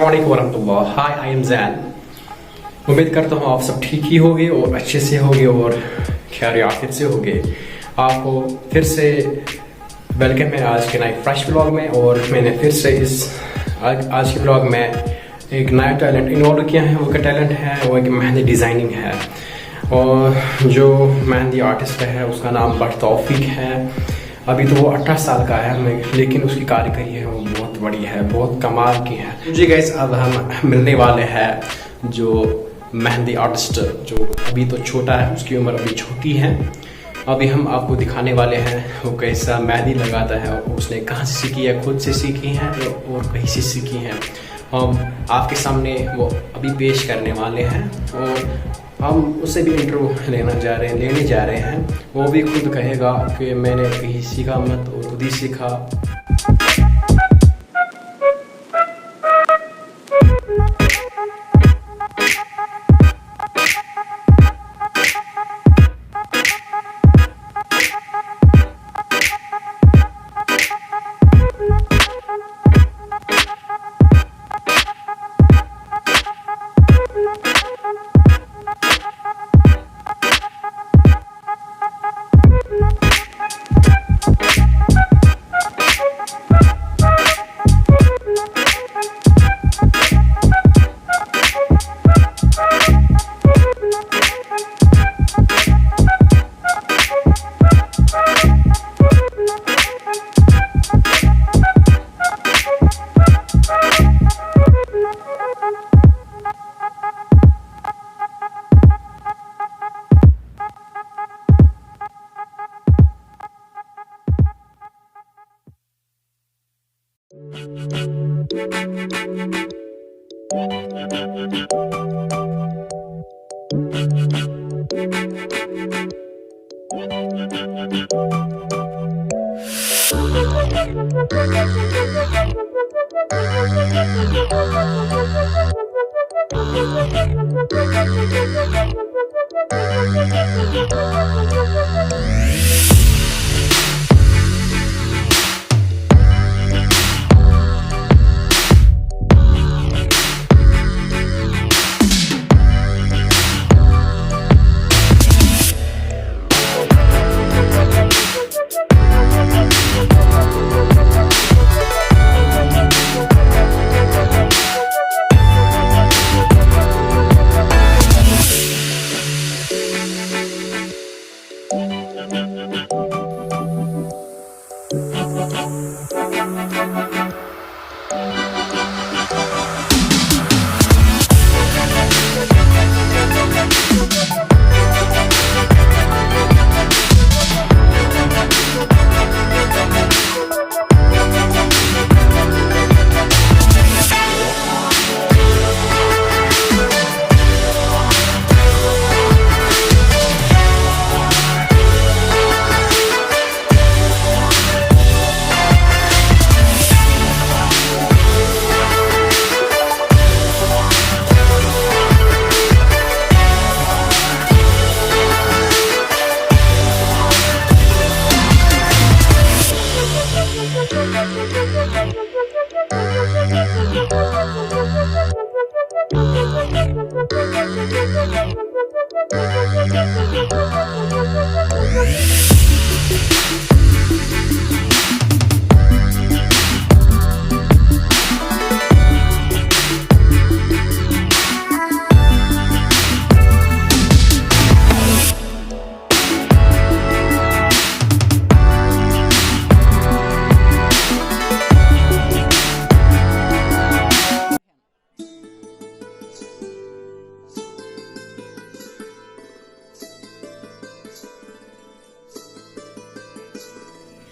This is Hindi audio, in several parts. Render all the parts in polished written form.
अस्सलामुअलैकुम वरहमतुल्लाह। हाय, आई एम जैन। उम्मीद करता हूँ आप सब ठीक ही होंगे और अच्छे से होंगे और खैर आफियत से होंगे। आपको फिर से वेलकम है आज के नए फ्रेश ब्लॉग में। और मैंने फिर से आज के ब्लॉग में एक नया टैलेंट इन्वॉल्व किया है। वो का टैलेंट है वो एक मेहंदी डिज़ाइनिंग है। और जो मेहंदी आर्टिस्ट है उसका नाम बट तौफीक है। अभी तो वो 18 साल का है, लेकिन उसकी कारीगरी है वो बहुत बड़ी है, बहुत कमाल की है। जी गाइस, अब हम मिलने वाले हैं जो मेहंदी आर्टिस्ट जो अभी तो छोटा है, उसकी उम्र अभी छोटी है। अभी हम आपको दिखाने वाले हैं वो कैसा मेहंदी लगाता है और उसने कहाँ से सीखी है, खुद से सीखी है और कहीं से सीखी है। हम आपके सामने वो अभी पेश करने वाले हैं और हम उससे भी इंटरव्यू लेने जा रहे हैं। वो भी खुद कहेगा कि मैंने कहीं सीखा मत और खुद ही सीखा।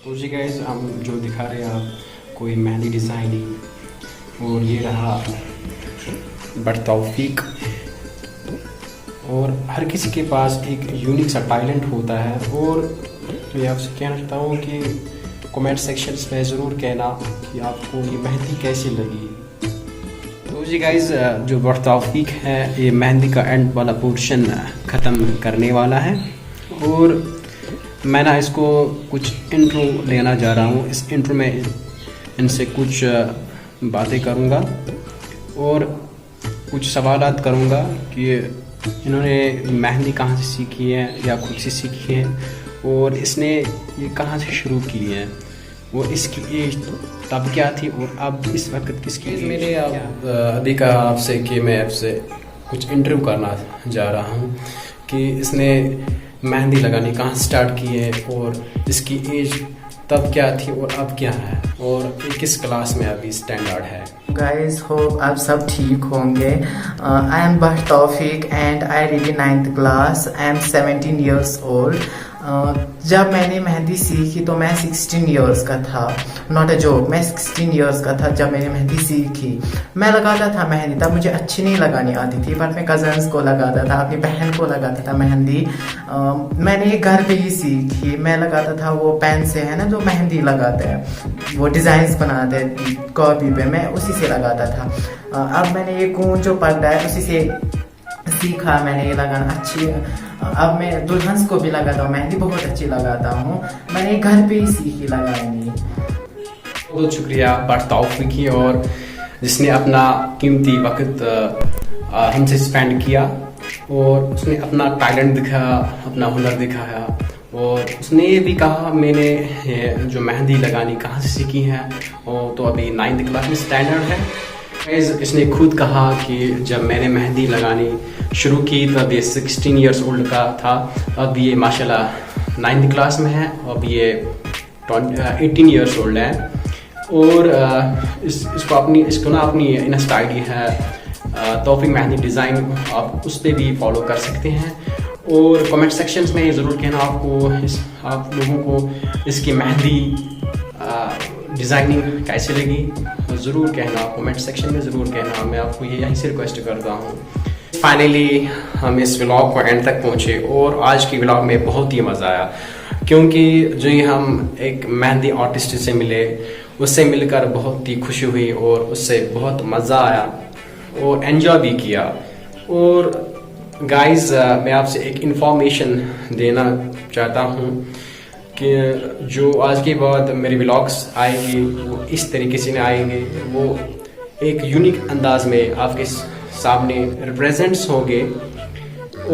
तो जी गाइस, हम जो दिखा रहे हैं आप कोई मेहंदी डिज़ाइनिंग। और ये रहा बट तौफीक। और हर किसी के पास एक यूनिक सा टैलेंट होता है। और मैं आपसे कहना चाहता हूँ कि कमेंट सेक्शंस में ज़रूर कहना कि आपको ये मेहंदी कैसी लगी। तो जी गाइस, जो बट तौफीक है ये मेहंदी का एंड वाला पोर्शन ख़त्म करने वाला है। और मैं ना इसको कुछ इंट्रो लेना जा रहा हूँ। इस इंट्रो में इनसे कुछ बातें करूँगा और कुछ सवालात करूँगा कि इन्होंने मेहंदी कहाँ से सीखी है या खुद से सीखी है, और इसने ये कहाँ से शुरू की है, वो इसकी एज तब क्या थी और अब इस वक्त किसकी एज। मैंने अभी कहा आपसे कि मैं आपसे कुछ इंटरव्यू करना जा रहा हूँ कि इसने मेहंदी लगानी कहाँ स्टार्ट की है और इसकी एज तब क्या थी और अब क्या है, और ये किस क्लास में अभी स्टैंडर्ड है। गाइस होप आप सब ठीक होंगे। I am but Taufeeq and I read in 9th class. I am 17 years old। जब मैंने मेहंदी सीखी तो मैं 16 years का था, नॉट अ जोक। मैं 16 years का था जब मैंने मेहंदी सीखी। मैं लगाता था मेहंदी, तब मुझे अच्छी नहीं लगानी आती थी, बट मैं कजन्स को लगाता था, अपनी बहन को लगाता था मेहंदी। मैंने ये घर पे ही सीखी। मैं लगाता था वो पेन से, है ना, जो मेहंदी लगाते हैं, वो डिज़ाइंस बनाते हैं कॉपी पे, मैं उसी से लगाता था। अब मैंने ये कून जो पड़ता है उसी से सीखा मैंने ये लगाना अच्छी। अब मैं दुल्हन को भी लगाता हूँ मेहंदी, बहुत अच्छी लगाता हूँ। मैंने घर पे ही सीखी लगानी। बहुत शुक्रिया बट तौफीक की, और जिसने अपना कीमती वक्त हमसे स्पेंड किया और उसने अपना टैलेंट दिखाया, अपना हुनर दिखाया, और उसने ये भी कहा मैंने जो मेहंदी लगानी कहाँ से सीखी है, और तो अभी 9th क्लास में स्टैंडर्ड है। इसने खुद कहा कि जब मैंने मेहंदी लगानी शुरू की तब ये 16 years old का था, अब ये माशाल्लाह 9th क्लास में है, अब ये 18 years old है। और इसको ना अपनी इंस्टा आईडी है तौफीक मेहंदी डिज़ाइन, आप उस पर भी फॉलो कर सकते हैं। और कमेंट सेक्शंस में ज़रूर कहना आप लोगों को इसकी मेहंदी डिज़ाइनिंग कैसे लगी, ज़रूर कहना, कमेंट सेक्शन में ज़रूर कहना। मैं आपको ये यहीं से रिक्वेस्ट करता हूँ। फाइनली हम इस व्लॉग को एंड तक पहुँचे, और आज की व्लॉग में बहुत ही मज़ा आया, क्योंकि जो ही हम एक मेहंदी आर्टिस्ट से मिले, उससे मिलकर बहुत ही खुशी हुई और उससे बहुत मज़ा आया और एंजॉय भी किया। और गाइस मैं आपसे एक इन्फॉर्मेशन देना चाहता हूँ कि जो आज के बाद मेरे व्लॉग्स आएंगे वो इस तरीके से नहीं आएंगे, वो एक यूनिक अंदाज में आपके सामने रिप्रेजेंट्स होंगे,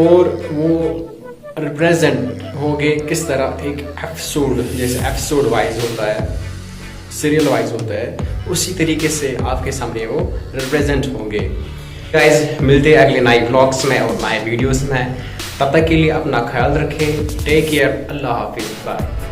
और वो रिप्रेजेंट होंगे किस तरह, एक एपिसोड जैसे एपिसोड वाइज होता है, सीरियल वाइज होता है, उसी तरीके से आपके सामने वो रिप्रेजेंट होंगे। गाइस मिलते हैं अगले नए व्लॉग्स में और नए वीडियोस में, तब तक के लिए अपना ख्याल रखें। टेक केयर, अल्लाह हाफिज़, बाय।